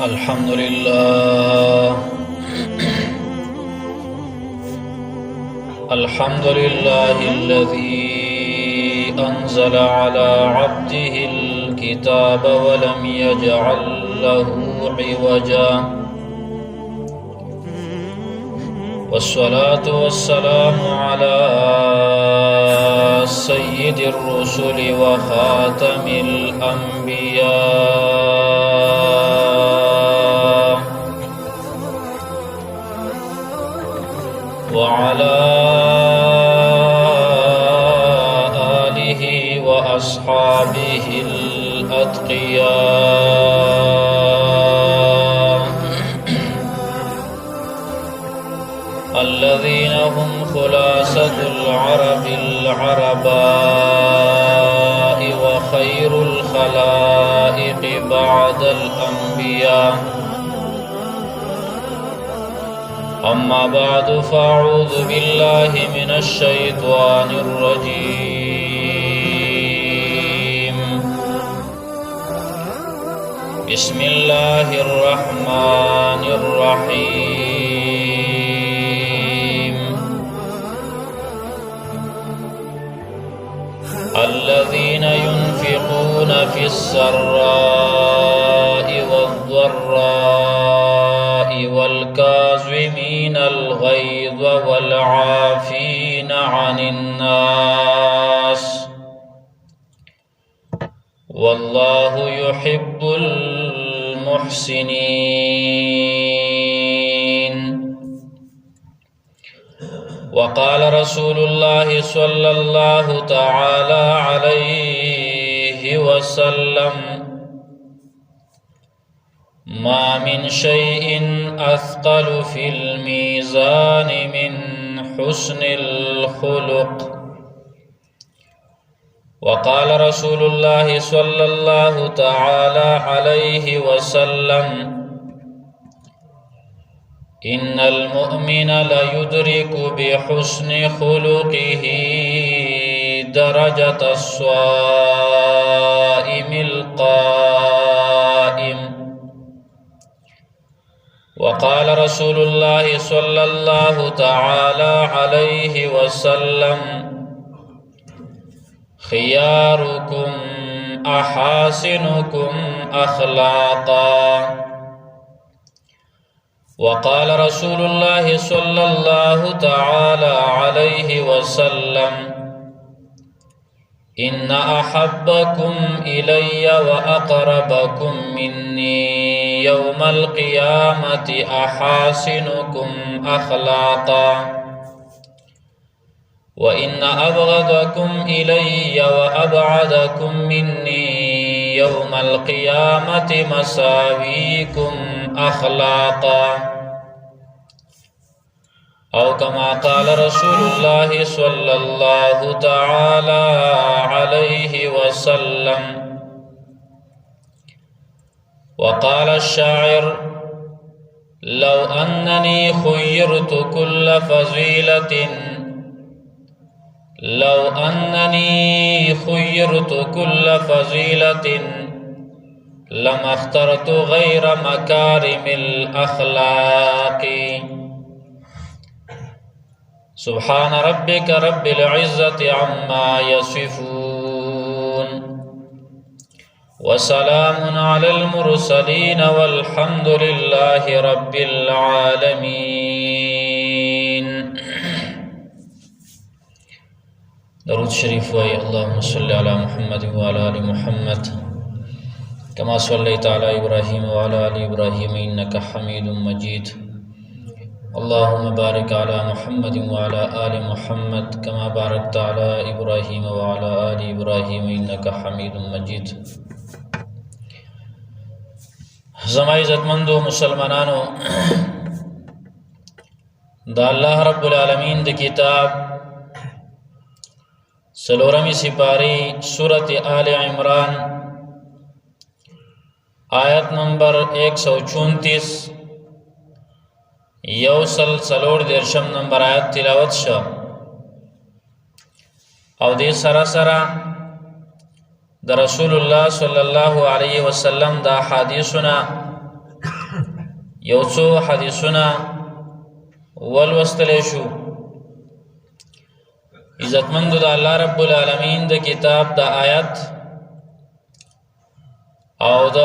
الحمد لله الحمد لله الذي أنزل على عبده الكتاب ولم يجعل له عوجا، والصلاة والسلام على سيد الرسل وخاتم الأنبياء وعلى آله وأصحابه الأتقياء الذين هم خلاصة العرب العرباء وخير الخلائق بعد الأنبياء. أما بعد، فأعوذ بالله من الشيطان الرجيم. بسم الله الرحمن الرحيم. الذين ينفقون في السراء والضراء والكاظمين الغيظ والعافين عن الناس والله يحب المحسنين. وقال رسول الله صلى الله تعالى عليه وسلم: ما من شيء أثقل في الميزان من حسن الخلق. وقال رسول الله صلى الله تعالى عليه وسلم: إن المؤمن ليدرك بحسن خلقه درجة الصائم القائم. وقال رسول الله صلى الله تعالى عليه وسلم: خياركم أحاسنكم أخلاقا. وقال رسول الله صلى الله تعالى عليه وسلم: إن أحبكم إلي وأقربكم مني يوم القيامة أحاسنكم أخلاقا، وإن أبغضكم إلي وأبعدكم مني يوم القيامة مساويكم أخلاقا، أو كما قال رسول الله صلى الله تعالى عليه وسلم. وقال الشاعر: لو أنني خيرت كل فضيلة لو أنني خيرت كل فضيلة لما اخترت غير مكارم الأخلاق. سبحان ربك رب العزة عما يصفون، وسلام على المرسلين والحمد لله رب العالمين. درود شريف وي. اللهم صل على محمد وعلى آل محمد كما صليت على إبراهيم وعلى آل إبراهيم إنك حميد مجيد. اللهم بارك على محمد وعلى آل محمد كما باركت على إبراهيم وعلى آل إبراهيم إنك حميد مجيد. زما عزتمندو مسلمانانو، دا الله رب العالمین دی کتاب سلورمی سپاری سورت آل عمران آیت نمبر 134 یوسل سلور درشم نمبر آیت تلاوت شو. او دې سره سره د رسول الله صلی الله علیه وسلم د حدیثنا یو څو حدیثونه ولوستلی شو. عزتمندو د الله رب العالمین د کتاب د آیت او د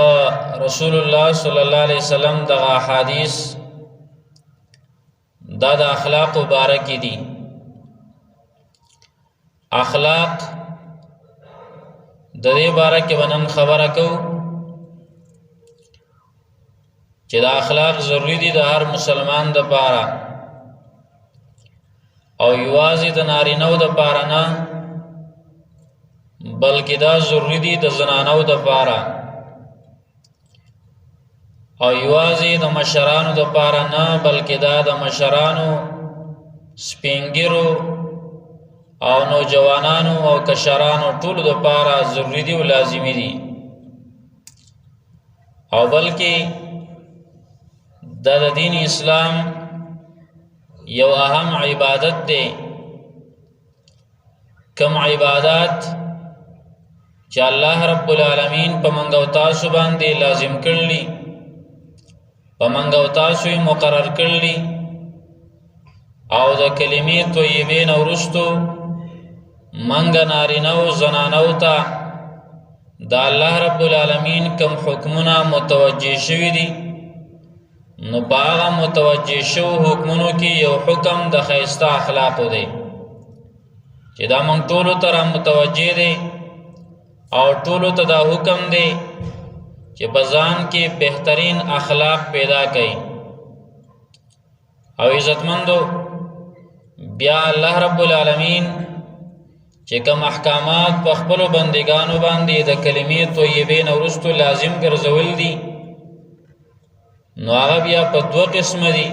رسول الله صلی الله علیه وسلم د احادیث دا د اخلاق مبارک دي. اخلاق د دې باره کې ونن خبره کو چې دا اخلاق ضروری دي د هر مسلمان د پاره او یوازې د نارینو د پاره نه بلکې دا ضروری دي د زنانو د پاره او یوازې د مشرانو د پاره نه بلکې دا د مشرانو سپینګرو او نوجوانانو او کشرانو ټولو د پاره ضروری دي او لازمي دي او بلکې دا د دین اسلام یو اهم عبادت دی. کم عبادات چې الله رب العالمین په منګ او تاسو باندې لازم کړلی په منګ او تاسو یې مقرر کړلی او د کلمې طیبې نه وروستو منګ نارینه او زنانو ته د الله رب العالمین کم حکمونه متوجه شوي دي نو په هغه متوجه شو حکمونو کې یو حکم د ښایسته اخلاقو دی چې دا موږ ټولو ته را متوجه دی او ټولو ته دا حکم دی چې په ځان کې بهترین اخلاق پیدا کړي. او عزتمندو بیا الله رب العالمین چې کوم احکامات په خپلو بندګانو باندې د کلمې طیبې نه وروستو لازم ګرځول دي نو هغه بیا په دوه قسمه دي.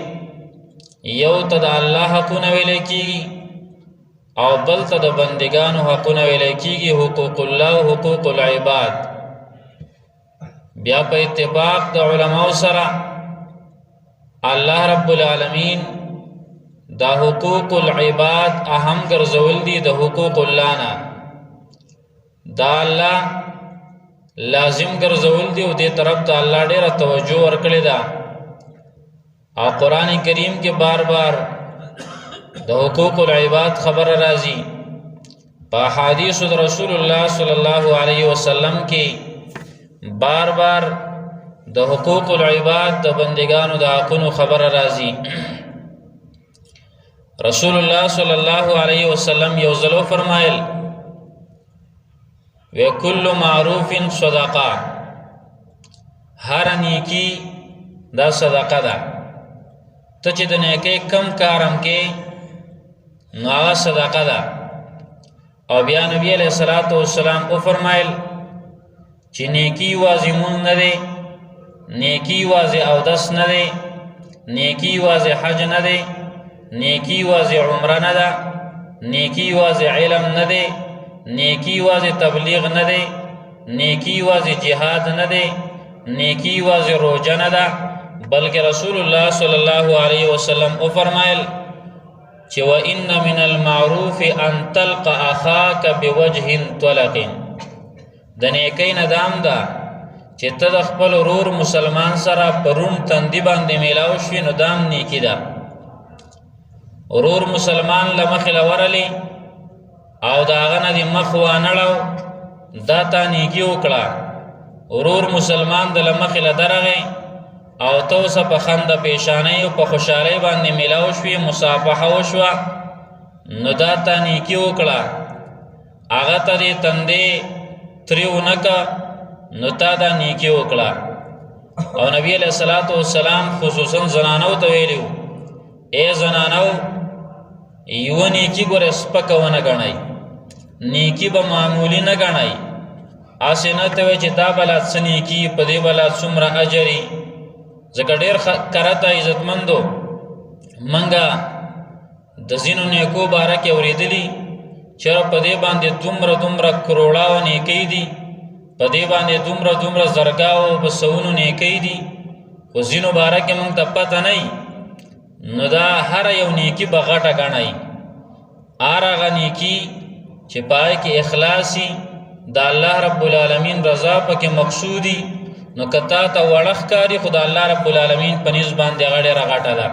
یو ته د الله حقونه ویلی کېږي او بل ته د بندګانو حقونه ویلی کېږي، حقوق الله او حقوق العباد. بیا په اتفاق د علماو سره الله رب العالمین دا حقوق العباد اهم ګرځول دي د حقوق الله نه. دا الله لازم ګرځول دي او دې طرف ته الله ډېره توجه ورکړې ده او قرآن کریم کې بار بار د حقوق العباد خبر راځي. په احادیث د رسول الله صلی الله علیه وسلم کې بار بار د حقوق العباد د بندگانو د حقونو خبر راځي. رسول الله صلی الله علیه وسلم یو ځل فرمایل وکل معروف صدقه، هر نیکی دا صدقه ده. ته چې د نیکی کم کارم کې نو هغه صدقه ده. او بیا نبی علیہ الصلوۃ والسلام او فرمایل چې نیکی واځي مون نه دی، نیکی واځي اودس نه دی، نیکی واځي حج نه دی، نیکی واځي عمره نه ده، نیکی واځي علم نه دی، نیکی واځي تبلیغ نه دی، نیکی واځي جهاد نه دی، نیکی واځي روزه نه ده، بلکې رسول الله صلی الله علیه وسلم او فرمایل چې وان من المعروف ان تلقى اخاك بوجه طلق. د نیکی نه دام ده چې ته د خپل ورور مسلمان سره پرون تندی باندې میلاو شوي نو دام نیکی ده. ورور مسلمان له مخې لورلی او د هغه نه دې مخ وانړو دا تا نیکي وکړه. ورور مسلمان د له مخې له درغې او ته اوسه په خنده پیشانۍ او په خوشحالۍ باندې میلاو شوې، مصافحه وشوه نو دا تا نیکي وکړه. هغه ته دې تندې تریو نه که نو تا دا نیکي وکړه. او نبی علیه الصلاۃ والسلام خصوصا زنانو ته ویلي وو ای زنانو یوه نیکي ګوره سپکه ونه ګڼئ، نیکي به معمولی نه ګڼئ. هسې نه ته وایي چې دا بلا څه نیکي په دې بلا څومره اجري. ځکه ډېر کرته عزتمندو منګه د ځینو نیکو باره کې اورېدلي چې په دې باندې دومره دومره کروړاوه نیکۍ دي، په دې باندې دومره دومره زرګاو په سوونو نیکۍ دي، خو ځینو باره کې موږ ته پته نه وي. نو دا هر یو نیکی به غټه ګڼئ. هر هغه نیکي چې پای کې اخلاصي د الله رب العالمین رضا پکې مقصودي نو کتا ته وړه ښکاري خو د الله رب العالمین په نسبت باندې هغه ډېره غټه ده.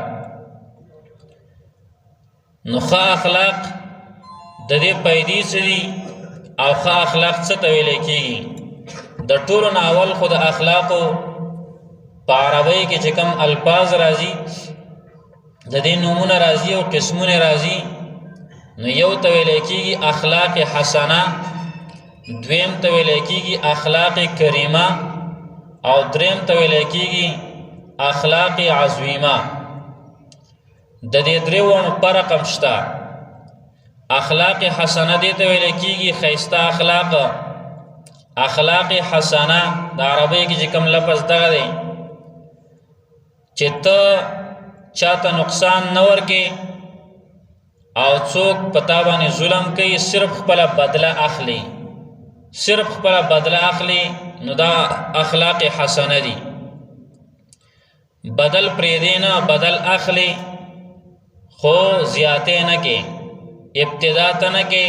نو ښه اخلاق د دې پیدې څه دي او ښه اخلاق څه ته ویلی کېږي؟ د ټولو نه اول خو د اخلاقو په عربۍ کې چې کوم الفاظ راځي د دې نومونه راځي او قسمونه راځي. نو یو ته ویلی کېږي اخلاق حسنه، دویم ته ویلی کېږي اخلاق کریمه، او دریم ته ویلی کېږي اخلاق عظیمه. د دې دریوانو فرق هم شته. اخلاق حسنه دې ته ویلی کېږي ښایسته اخلاق. اخلاق حسنه د عربۍ کې چې کوم لفظ دغه دی چې ته چاته نقصان نه ورکې او څوک په تا باندې ظلم کوي، صرف خپله بدله اخلي، صرف خپله بدله اخلي، نو دا اخلاق حسنه دي. بدل پرېږدې نه، بدل اخلي خو زیاتې نه کې، ابتدا ته نه کې.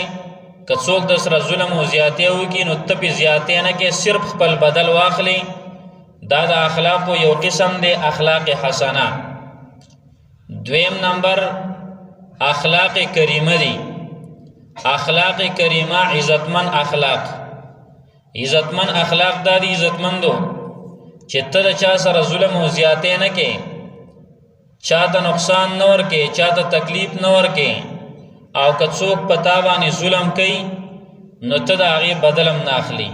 که څوک د سره ظلم او زیاتې وکړي نو ته پې زیاتې نه کې، صرف خپل بدل واخلي. دا د اخلاقو یو قسم دی، اخلاق حسنه. دویم نمبر اخلاق کریمه دی. اخلاق کریمه عزتمن اخلاق. عزتمن اخلاق دا دی عزتمندو چې ته د چا سره ظلم او زیاتې نه کې، چاته نقصان نه ورکې، چاته تکلیف نه ورکې، او که څوک په تا باندې ظلم کوي نو ته د هغې بدل هم نه اخلي،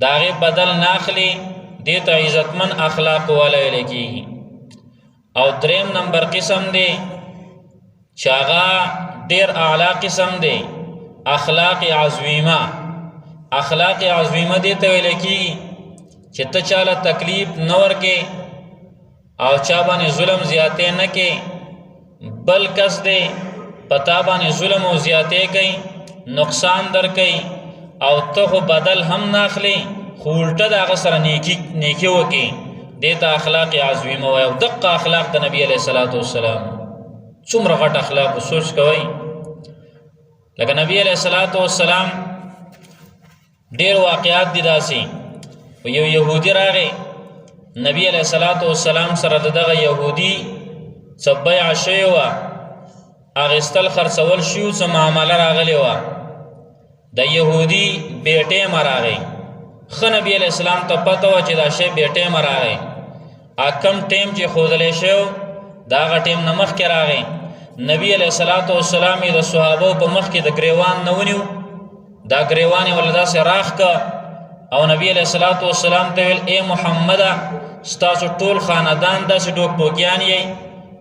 د هغې بدل نه اخلي. دې ته عزتمن اخلاق والا ویلی کېږي. او دریم نمبر قسم دی چې هغه ډېر اعلی قسم دی، اخلاق عظیمه. اخلاق عظیمه دې ته ویلی کېږي چې ته چاله تکلیف نه ورکې او چا باندې ظلم زیاتې نه کې، بل کس دی په تا باندې ظلم او زیاتې کوي، نقصان در کوي، او ته خو بدل هم نه اخلي خو الټه د هغه سره نیکي وکړي. دې ته اخلاق عظیمه وایي. او دقه اخلاق د نبي علیه الصلاة والسلام څومره غټ اخلاق سوچ کوئ. لکه نبي علیه الصلاة والسلام ډېر واقعات دي داسې. یو یهودي راغی نبي علیه الصلاة والسلام سره، د دغه یهودي څه بیعه شوې وه، اخیستل خرڅول شوي، څه معامله راغلې وه. د یهودي بې ټیمه راغی. ښه نبي علیه السلام ته پته وه چې دا شی بې ټیمه راغی. کم ټیم چې ښودلی شوی د هغه ټیم نه مخکې راغی. نبي علیه الصلاة والسلام یې د صحابو په مخ کې د ګریوان نه ونیو، دا ګریوان یې ورله داسې راښ که او نبي علیه الصلاة والسلام ته ویل ای محمده ستاسو ټول خاندان داسې ډوکپوکیان یئ،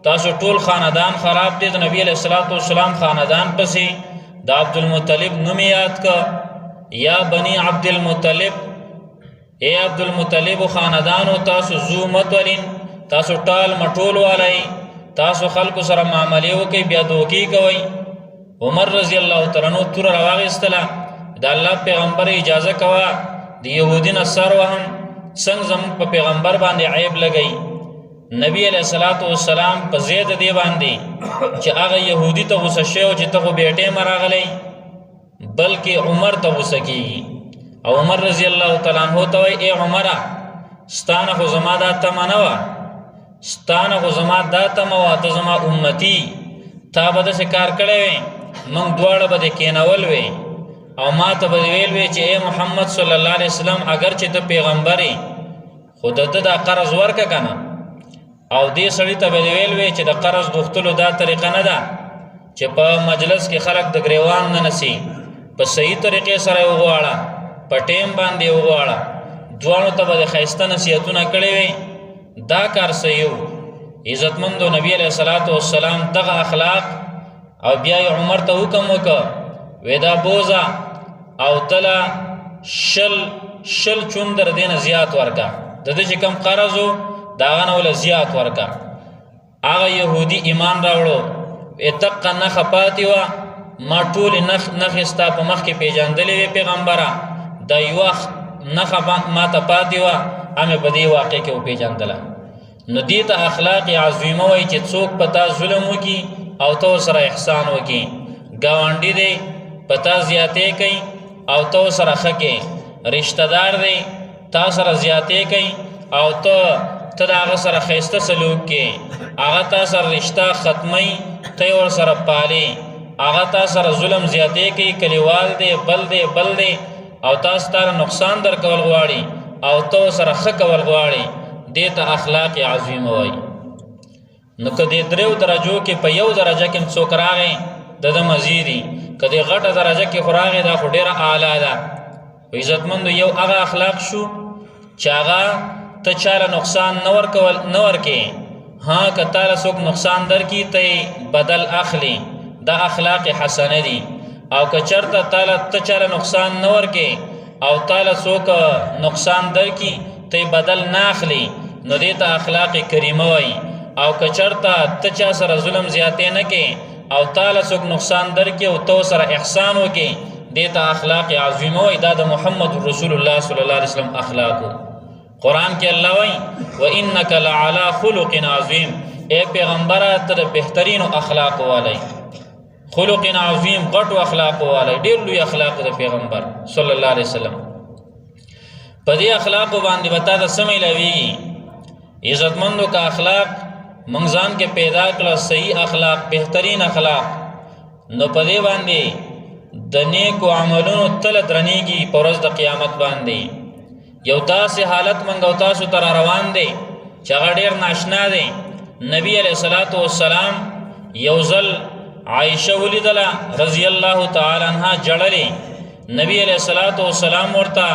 تاسو ټول خاندان خراب دی. د نبي علیه الصلاة والسلام خاندان پسې د عبدالمطلب نوم یاد که، یا بني عبدالمطلب، ای عبدالمطلب خاندانو تاسو زو متولین، تاسو ټال مټول والی، تاسو خلکو سره معاملې وکئ، بیا دوکې کوئ. عمر رضی الله تعالی عنہ توره راواخیستله، د الله پیغمبر اجازه کوه د یهودي نه سر وهم، څنګه زموږ په پیغمبر باندې عیب لګئ. نبی علیه الصلاة والسلام په ضد د دې باندې چې هغه یهودي ته غوسه شوی چې ته خو بې ټیمه راغلی، بلکې عمر ته غوسه کېږي. او عمر رضی الله تعالی عنہ ته وایي ای عمره ستانه خو زما دا تمه نه وه، ستانه خو زما دا تمه وه ته زما امتي، تا به داسې کار کړی وې موږ دواړه به دې کېنول وې او ما ته به دې ویل وې چې ای محمد صلی الله علیه وسلم اگر چې ته پیغمبر یې خو د ده دا قرض ورکه که نه، او دې سړي ته به دې ویل وې چې د قرض غوښتلو دا طریقه نه ده چې په مجلس کې خلک د ګریوان نه نسي، په صحیح طریقې سره یې وغواړه، په ټیم باندې یې وغواړه. دواړو ته به د ښایسته نصیحتونه کړی وې. دا کار صحیح و. عزتمندو نبي علیه الصلاة والسلام دغه اخلاق. او بیا یې عمر ته حکم وکړه وی دا بوزه او تله شل چون در دې نه زیات ورکه، د ده چې کم قرض و د هغه نه وله زیات ورکه. هغه یهودي ایمان راوړو، دقه نښه پاتې وه، ما ټولې نښې ستا په مخ کې پېژندلې وې پیغمبره، د یوه نښه ما ته پاتې وه، همې په دې واقع کې وپېژندله. نو دې ته اخلاق عظیمه وایي چې څوک په تا ظلم وکړي او ته ورسره احسان وکړي. ګاونډي دی په تا زیاتې کوي او ته ورسره ښه کې، رشته دار دی تا سره زیاتې کوي او ته د هغه سره ښایسته سلوک کې هغه تا سره رشته ختموي ته یې ورسره پالې هغه تا سره ظلم زیاتې کوي کلیوال دی بل دی او تاسو ته نقصان در کول غواړي او ته سره ښه کول غواړي دې ته اخلاق عظیمه وایي. نو که دې دریو درجو کې په یو درجه کې څوک راغی د ده مزیدي که دې غټه درجه کې خو راغی دا خو ډېره اعلی ده. عزتمندو یو هغه اخلاق شو چې هغه ته چاله نقصان نه ورکې ها که تاله څوک نقصان درکړي ته بدل اخلي دا اخلاق حسنه دي او که چېرته ته چاله نقصان نه ورکې او تاله څوک نقصان درکړي ته بدل نه اخلي نو دې ته اخلاق کریمه وایي. او که چېرته ته چا سره ظلم زیاتې نه کې او تاله څوک نقصان درکړي او ته سره احسان وکړي دې ته اخلاق عظیمه وایي. دا د محمد رسول الله صلی الله علیه وسلم اخلاقو. قرآن کې الله وایي وانک لعلی خلق عظیم اے پیغمبره ته د بهترینو اخلاقو والی خلق عظیم غټو اخلاقو والی ډېر لوی اخلاقو د پیغمبر صلی الله علیه وسلم. په دې اخلاقو باندې به تا ته څه میلاویږي عزتمندو که اخلاق موږ ځان کې پیدا کړه صحیح اخلاق بهترین اخلاق نو په دې باندې د نیکو عملونو تله درنیږي په ورځ د قیامت باندې. یو داسې حالت موږ او تاسو ته را روان دی چې هغه ډېر ناشنا دی. نبی علیه الصلاة والسلام یو ځل عایشه ولیدله رضی الله تعالی عنها جړلې. نبی علیه الصلاة والسلام ورته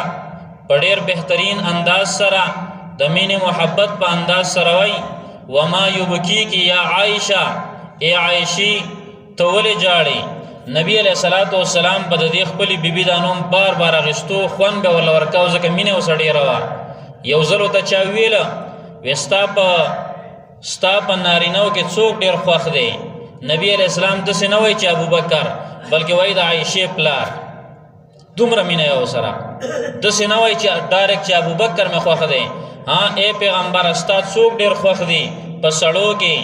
په ډېر بهترین انداز سره د مینې محبت په انداز سره وایي وما یبکیکی یا عایشه ای عایشې ته ولې جاړې. نبی علیه الصلاة والسلام په د دې خپلې بیبي دا نوم بار بار اخیستو خوند به ورله ورکاو ځکه مینه ورسره ډېره وه. یو ځل ورته چا ویله وی ستا په نارینهو کې څوک ډېر خوښ دی. نبی علیه السلام داسې نه وایي چې ابوبکر بلکې وایي د عایشې پلار دومره مینه یې ورسره. داسې نه وایي چې ډایرکټ چې ابوبکر مې خوښ دی. ها ای پیغمبر ستا څوک ډېر خوښ دی په سړو کې.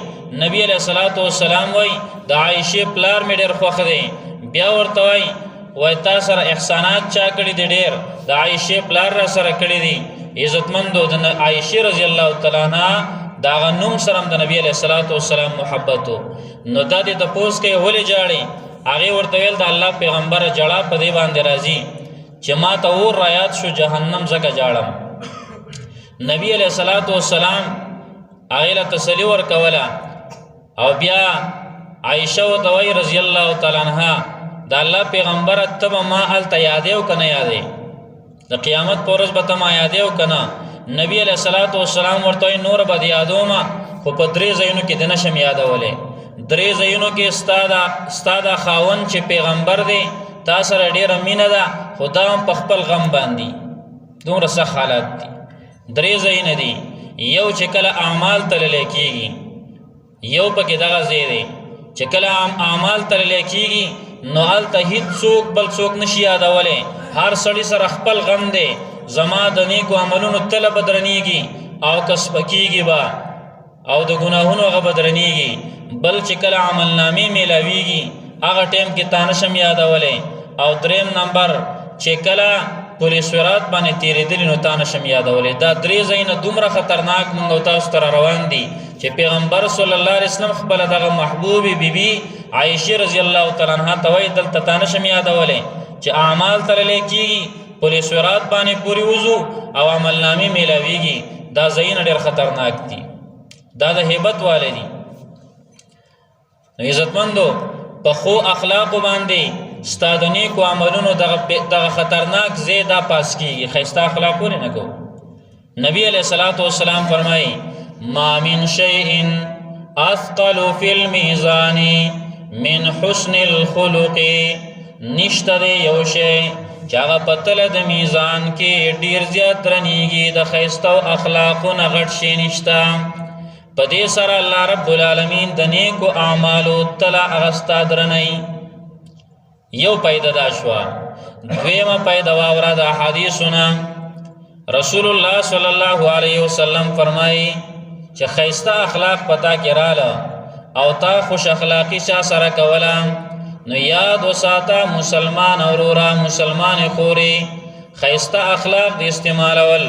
نبی علیه الصلاة والسلام وایي د عایشې پلار مې ډېر خوښ دی. بیا ورته وایي تا سره احسانات چا کړي دي ډېر د عایشې پلار را سره کړي دي. عزتمندو د عایشې رضی الله تعالی عنها د هغه نوم سره هم د نبی علیه الصلاة والسلام محبت و. نو دا دې تپوس کوي ولې جاړې هغې ورته ویل د الله پیغمبره جړه په دې باندې راځي چې ما ته اور رایاد شو جهنم ځکه جاړم. نبی علیه الصلاة والسلام هغې له تسلي ورکوله او بیا عایشه ورته وایي رضی الله تعالی عنها د الله پیغمبره ته به ما هلته یادې او که نه یادې د قیامت په ورځ به ته ما یادې او که نه. نبی علیه الصلاة والسلام ورته وایي نوره به دې یادومه خو په درې ځایونو کې دې نشم یادولی. درې ځایونو کې ستا دا خاوند چې پیغمبر دی تا سره ډېره مینه ده خو دا هم په خپل غم باندې دومره سخت حالات دي. درې ځایونه دي یو چې کله اعمال تللی کېږي یو پکې دغه ځای دی چې کله اعمال تللی کېږي نو هلته هېڅ بل څوک نشي یادولی. هر سړي سره خپل غم دی زما د نیکو عملونو تله به درنیږي او که سپکېږي به او د ګناهونو هغه به درنیږي. بل چې کله عملنامې میلاویږي هغه ټایم کې تا نشم یادولی. او دریم نمبر چې کله پولیس ورات باندې تېرېدلي نو تا نشم یادولی. دا درې ځایونه دومره خطرناک موږ او تاسو ته روان دي چې پیغمبر صلی الله علیه وسلم خپله دغه محبوبې بیبي عایشې رضی الله تعالی عنها ته وایي دلته تا نشم یادولی چې اعمال تللی کېږي پولیس ورات باندې پورې وځو او عملنامې میلاویږي. دا ځایونه ډېر خطرناک دي. دا د هیبت والی دي. عزتمندو په ښو اخلاقو باندې ستا د نیکو عملونو دغه خطرناک ځای دا پاس کېږي. ښایسته اخلاق ولې نه کوو. نبی علیه الصلاة والسلام فرمایي ما من شیء اثقل فی المیزان من حسن الخلق. نشته دی یو شی چې هغه په تله د میزان کې ډېر زیات درنیږي د ښایستو اخلاقو نه غټ شی نشته. په دې سره الله رب العالمین د نیکو اعمالو تله هغه ستا درنوي. یو پیدا دا شوه. دویمه پیدا واوره د احادیثونه رسول الله صلی الله علیه وسلم فرمایي چې ښایسته اخلاق پتا کې راله او تا خوش اخلاقی چا سره کوله نو یاد وساته مسلمان اوروره مسلمان خورې خیسته اخلاق د استعمالول،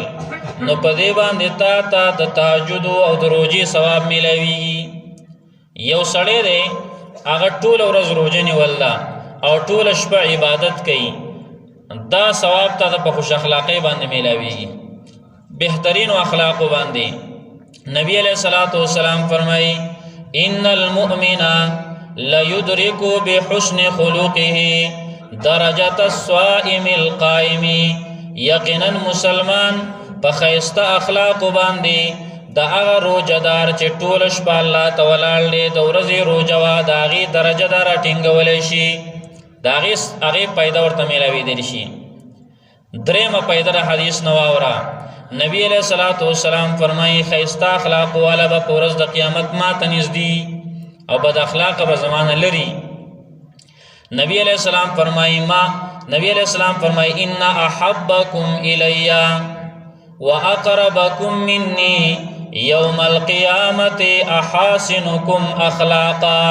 نو په دې باندې تا د تهجد او د روژې ثواب میلاویږي. یو سړی دی هغه ټوله ورځ روژه نیوله او ټوله شپه عبادت کوي، دا ثواب ته د په خوش اخلاقۍ باندې میلاویږي، بهترینو اخلاقو باندې. نبی علیہ الصلوۃ والسلام فرمایي ان المؤمن لیدرک بحسن خلقه درجة الصائم القائم، یقینا مسلمان په ښایسته اخلاقو باندې د هغه روژهدار چې ټوله شپه الله ته ولاړ دی د ورځې روژه وه د هغې درجه ده راټینګولی شي، د هغې پیدا ورته میلاویدلی شي. درېیمه پیدا د حدیث نه واوره. نبی علیہ الصلوۃ والسلام فرمایي ښایسته اخلاقو والا به په ورځ د قیامت ما ته نږدې او بد اخلاقه به زمانه لري. نبی علیہ السلام فرمائی ان احبکم الی واقربکم منی یوم القیامت احاسنکم اخلاقا،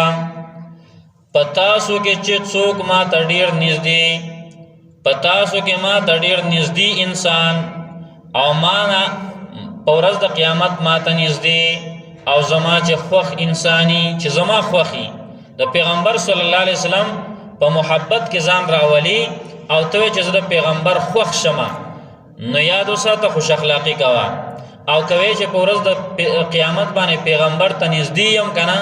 پتاسو کې چې څوک ما ته ډیر نږدې، پتاسو کې ما ته ډیر نږدې انسان او ما نه په ورځ د قیامت ما ته نږدې او زما چې خوښ انسانی چې زما خوښي د پیغمبر صلی الله علیه وسلم په محبت کې ځان راولي او ته چې زه د پیغمبر خوښ شمه، نو یاد وساته خوش اخلاقي کوه، او کوي چې په ورځ د قیامت باندې پیغمبر ته نږدې یم که نه،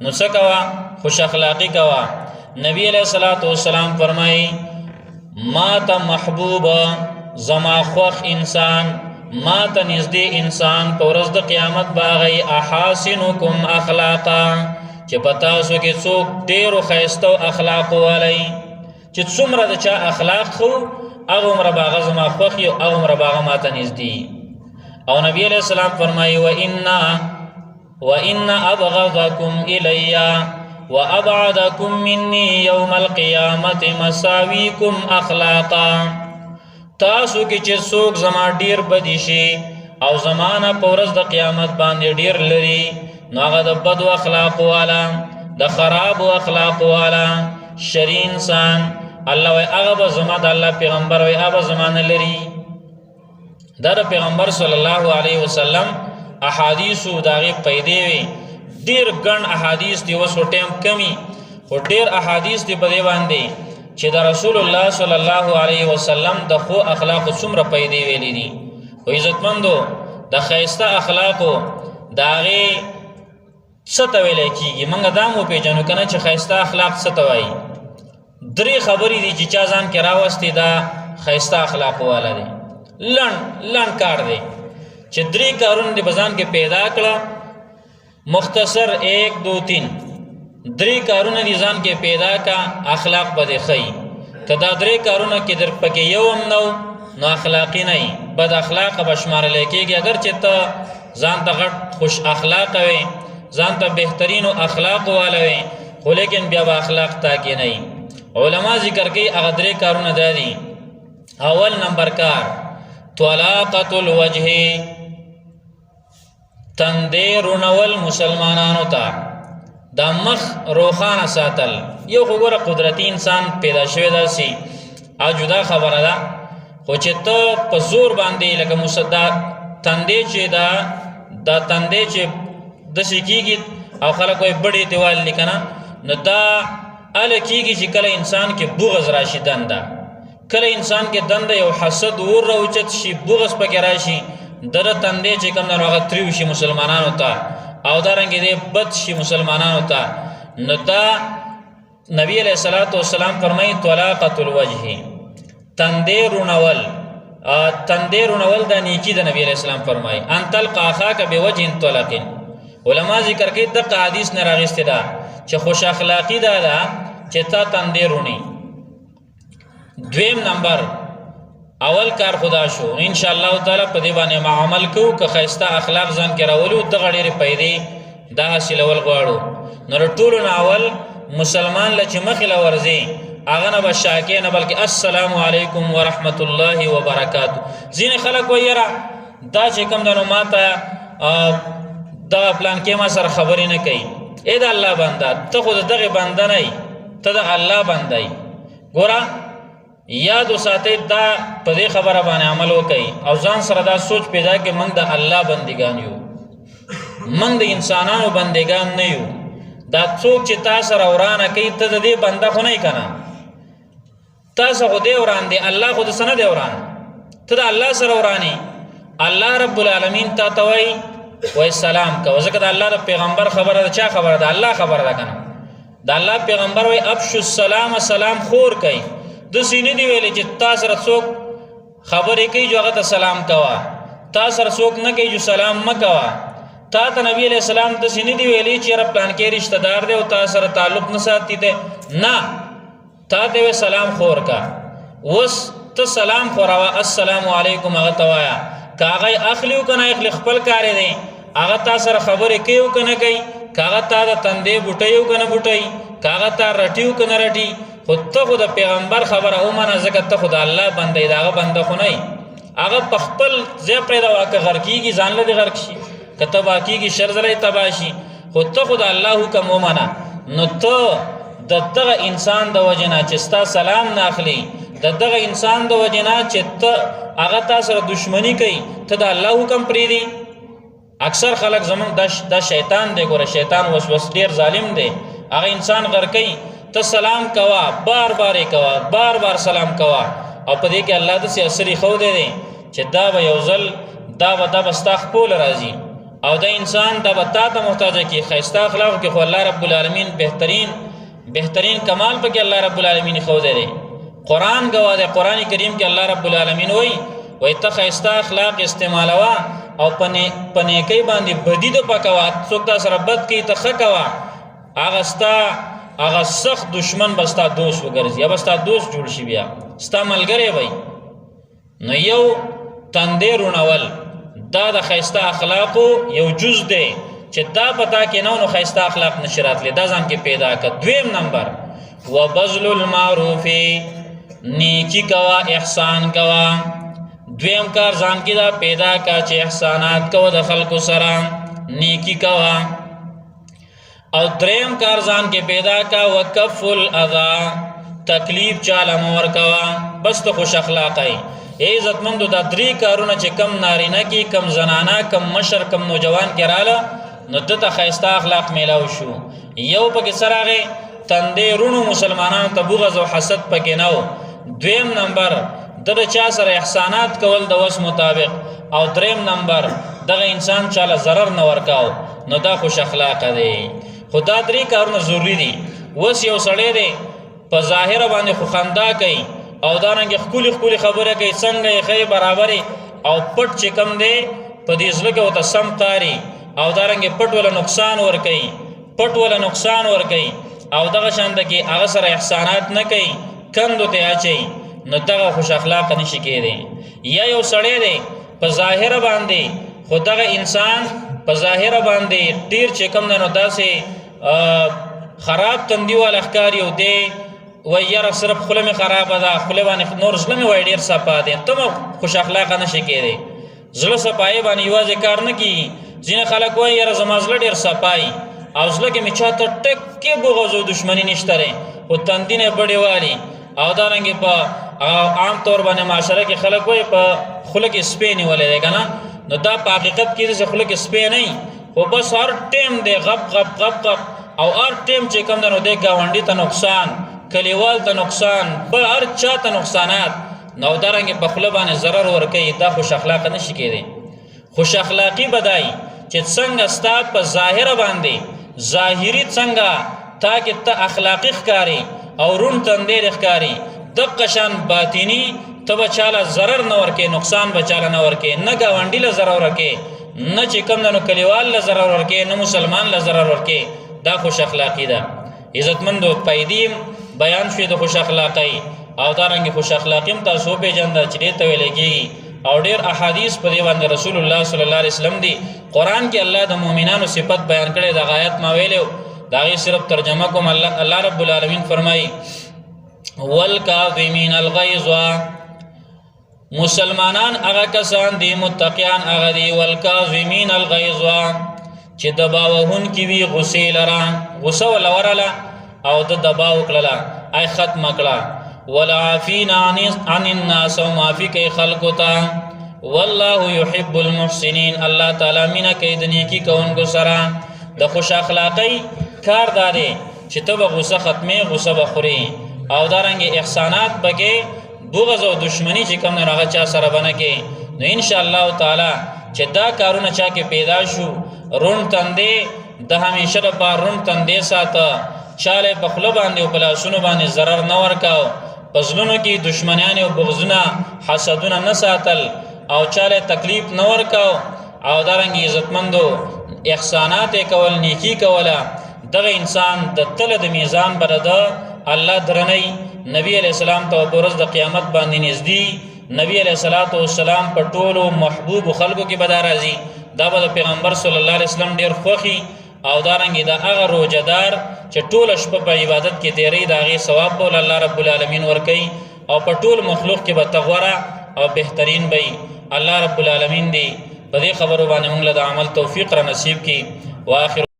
نو څه کوه؟ خوش اخلاقي کوه. نبی علیہ الصلوۃ والسلام فرمایي ما ته محبوب زما خوښ انسان، ما ته نږدې انسان په ورځ د قیامت به هغه احاسنکم اخلاقا، چې په تاسو کې څوک ډېرو ښایسته اخلاقو والی، چې څومره د چا اخلاق خو هغومره به هغه زما خوښ وي او هغومره به هغه ما ته نږدې. او نبی علیہ السلام فرمایي وان ابغضکم الی وابعدکم منی یوم القیامت مساویکم اخلاقا، تاسو کې چې څوک زما ډیر بدی شي او زمانه په ورځ د قیامت باندې ډیر لري، نو هغه د بدو اخلاقو والا، د خرابو اخلاقو والا، شری انسان، الله وایي هغه به زما د الله پیغمبر وایي هغه به زمانه لري. دا د پیغمبر صلی الله علیه وسلم احادیثو د هغې پیدې وي. ډېر ګڼ احادیث دي، اوس خو ټایم کمی، خو ډېر احادیث دي په دې باندې چې د رسول الله صلی الله علیه وسلم د ښو اخلاقو څومره پیدې ویلي دي. خو عزتمندو د ښایسته اخلاقو د هغې څه ته ویلی کېږي؟ موږ دا مو پېژنو که نه چې ښایسته اخلاق څه ته وایي. درې خبرې دي چې چا ځان کې راوستې دا ښایسته اخلاقو والا دی. لنډ کار دی چې درې کارونه دې په ځان کې پیدا کړه، مختصر 1 2 3 درې کارونه دې ځان کې پیدا کا، اخلاق به دې ښیي. که دا درې کارونه کې در پکې یو هم نه نو اخلاقي نه یي، بد اخلاقه به شمارلی کېږي. اگر چې ته ځان ته غټ خوش اخلاقه وې، ځان ته بهترینو اخلاقو والا وې، خو لیکن بیا به اخلاق تا کې نه یي. علما ذکر کوي هغه درې کارونه دا دي. اول نمبر کار طلاقة الوجه، تندې رونول مسلمانانو ته، دا مخ روخانه ساتل. یو خو ګوره قدرتي انسان پیدا شوی داسې او جدا خبره ده، خو چې ته په زور باندې لکه دا تندې چې دا تندې چې داسې کېږي او خلک وایي بډې دیوال دي که نه، نو دا هله کېږي چې کله انسان کې بغض راشي، دنده کله انسان کې دنده یو حسد ور راوچت شي، بغض پکې راشي، دغه تندې چې کوم دی نو هغه تریو شي مسلمانانو ته او دارنګې دی بد شي مسلمانانو ته. نو دا نبی علیہ الصلوۃ والسلام فرمایي طلاقة الوجه، تندې رونول. تندې رونول دا نیکي د نبی علیہ السلام فرمایي ان تلقى اخاک بوجه طلق. علما ذکر کوي دغه حدیث نه راغستې ده چې خوش اخلاقي دا ده چې تا تندې رونی. دویم نمبر اول کار خدا شو، ان شاء الله تعالی په دې باندې عمل کوو. که ښایسته اخلاق ځان کې راولو دغه ډېرې پیدې دا حاصلول غواړو، نو د ټولو نه اول مسلمان له چې مخې له ورځې هغه نه به شاکې نه بلکې السلام علیکم ورحمت الله وبرکاتو. ځینې خلک وایي یاره دا چې کوم دی نو ما ته دغه پلان کې ما سره خبرې نه کوي. ای د الله بنده، ته خو د دغې بنده نه یې، ته د الله بنده یې. ګوره یاد وساتئ دا په دې خبره باندې عمل وکړئ او ځان سره دا سوچ پیدا کړئ موږ د الله بندګان یو، موږ د انسانانو بندګان نه یو. دا څوک چې تا سره ورانه کوي ته د دې بنده خو نه یې که نه، تاسو خو دې وران دی، الله خو دسه نه دی وران، ته د الله سره ورانې. الله رب العالمین تا ته وایي سلام کوه، ځکه د الله د پیغمبر خبره ده. چا خبره ده؟ الله خبره ده که نه. د الله پیغمبر وایي افشو السلام، سلام خور کوي. داسې نه دي ویلې چې تا سره څوک خبرې کوي جو هغه ته سلام کوه، تا سره څوک نه کوي جو سلام مه کوه. تا ته نبی علیہ السلام داسې نه دي ویلي چې یاره پلانکې رشته دار دی او تا سره تعلق نه ساتي دی، نه، تا ته وایي سلام خور کا. اوس ته سلام خوروه، السلام علیکم هغه ته وایه. که هغه اخلي او که نه اخلي خپل کار دی، هغه تا سره خبرې کوي او که نه کوي، که هغه تا د تندې بوټی او که نه بوټی، که هغه تا رټي او که نه رټي، خو ته خو د پیغمبر خبره ومنه، ځکه ته خو د الله بنده یې، د هغه بنده خو نه یې. هغه په خپل ځای پرېږده، که غر کېږي ځان له دې غرق شي، که تباه کېږي شر ځله یې تباه شي، خو ته خو د الله حکم ومنه. نو ته د دغه انسان د وجې نه چې ستا سلام نه اخلي، د دغه انسان د وجې نه چې ته هغه تا سره دشمني کوي، ته د الله حکم پرېږدي. اکثر خلک زمونږ دا شیطان دی، ګوره شیطان وسوس ډېر ظالم دی، هغه انسان غر کوي. ته سلام کوه، بار بار یې کوه، بار بار سلام کوه، او په دې کې الله داسې اثر ایښودی دی چې دا به یو ځل دا به ستا خپله راځي او دا انسان دا به تا ته محتاجه کړي. ښایسته اخلاقو کې خو الله رب العالمین بهترین کمال پکې الله رب العالمین ایښودی دی. قرآن گواه دی، قرآن کریم کې الله رب العالمین وایي ته ښایسته اخلاق استعمالوه او په نیکۍ باندې بدي د پکوه. څوک تا سره بد کوي ته ښه کوه، هغه سخت دشمن به ستا دوست وګرځي، یا به ستا دوست جوړ شي، بیا ستا ملګری وي. نو یو تندې رونول دا د ښایسته اخلاقو یو جز دی چې دا پتا کې نه نو ښایسته اخلاق نشي راتلی، دا ځان کې پیدا کړه. دویم نمبر وبذل المعروف، نیکی کوا، احسان کوا. دویم کار ځان کې دا پیدا کا چې احسانات کوه د خلکو سره، نیکی کوا. او دریم کار ځان کې پیدا کا وکف الاذى، تکلیف چاله مه ورکوه، بس ته خوش اخلاقی. ای عزتمندو دا درې کارونه چې کم نارینه کې، کم زنانه، کم مشر، کم نوجوان کې راله نو ده ته ښایسته اخلاق میلاو شو. یو پکې څه راغی؟ تندې رونو مسلمانانو ته بغض او حسد پکې نه و. دویم نمبر د چا سره احسانات کول د وس مطابق. او دریم نمبر دغه انسان چاله ضرر نه ورکاو، نو دا خوش اخلاقه دی. خو دا درې کارونه ضروري دي. اوس یو سړی دی په ظاهره باندې خو خندا کوي او دارنګې ښکلي خبره کوي، څنګه یې ښایي برابرې، او پټ چې کم دی په دې زړه کې ورته سم تاري، او دارنګې پټ وله نقصان ورکوي، او دغه شانته کې هغه سره احسانات نه کوي، کندو ته اچوي، نو دغه خوش اخلاقه نشي کېدی. یا یو سړی دی په ظاهره باندې، خو دغه انسان په ظاهره باندې ډېر چې کم دی نو داسې خراب تندي والا ښکاري، او دی وایي یاره صرف خوله مې خرابه ده، خوله باندې نور زړه مې وایي ډېر صفا دی، ته مو خوش اخلاقه نشي کېدی. زړه صفایي باندې یوازې کار نه کېږي. ځینې خلک وایي یاره زما زړه ډېر صفایي او زړه کې مې چاته ټکې بغض او دشمني نشته دی، خو تندي نه بډې والي. او دارنګې په عام طور باندې معاشره کې خلک وایي په خوله کې سپی نیولی دی که نه، نو دا په حقیقت کې داسې خوله کې سپی نه وي، خو بس هر ټیم دی غپ غپ غپ غپ، او هر ټیم چې کوم دی نو دی ګاونډي ته نقصان، کلیوال ته نقصان، بل هر چا ته نقصانات، نو دارنګې په خوله باندې ضرر ورکوي. دا خوش اخلاقه نشي کېدی. خوش اخلاقي به دی چې څنګه ستا په ظاهره باندې ظاهري څنګه تا کې ته اخلاقي ښکاري او رون تندې ښکاري، دقه شان باطني ته به چاله ضرر نه ورکې، نقصان به چاله نه ورکې، نه ګاونډي له ضرر ورکې، نه چې کوم دی نو کلیوال له ضرر ورکې، نه مسلمان له ضرر ورکې. دا خوش اخلاقي ده. عزتمندو پیدیم بیان شوی د خوش اخلاقی، او دارنګې خوش اخلاقي هم تاسو وپېژنده چې دې ته ویلی کېږي، او ډېر احادیث په دې باندې رسول الله صلی الله علیه وسلم دي. قرآن کې الله د مؤمنانو صفت بیان کړی، د آیت ما ویلی و، د هغې صرف ترجمه کوم. الله رب العالمین فرمایي والکاظمین الغیظ، مسلمانان هغه کسان دي، متقیان هغه دي، والکاظمین الغیظ چې دباوهونکي وي غصې لره، غصه وله ورله او د دبا وکړله، ای ختمه کړه. والعافین عن الناس او معافی کوي خلقو ته والله يحب المحسنین الله تعالی مینا کوي د نیکی کوونکو سره د خوش اخلاقی کار داري چې ته به غصه ختمه غصه بخوري او دارنګ احسانات بګي بغض او دشمنی چې کوم نه راغی چا سره بنه کې نو ان شاء الله تعالی چې دا کارونه چا کې پیدا شو رون تندې د همیشه لپاره رون تندې ساته چاله په خپل باندې او په لاسونو باندې ضرر نه ورکاو پزلونو کې دشمنیان او بغضونه حسدونه نه ساتل او چاله تکلیف نه ورکاو او دارنګ عزتمندو احسانات کول نیکی کوله دغه انسان د تل د میزان برده الله درنی نبی علیہ السلام ته ورځ د قیامت باندې نږدې نبی علیہ الصلوۃ والسلام په ټولو محبوب خلکو کې بدار راځي دا به پیغمبر صلی الله علیه وسلم ډیر خوخي او دارنګ دا هغه روزدار چې ټول شپه په عبادت کې تیری داغه ثواب بول الله رب العالمین ورکي او په ټول مخلوق کې به تغوره او بهترین وي الله رب العالمین دی په دې خبرو باندې موږ له عمل توفیق را نصیب کړي واخر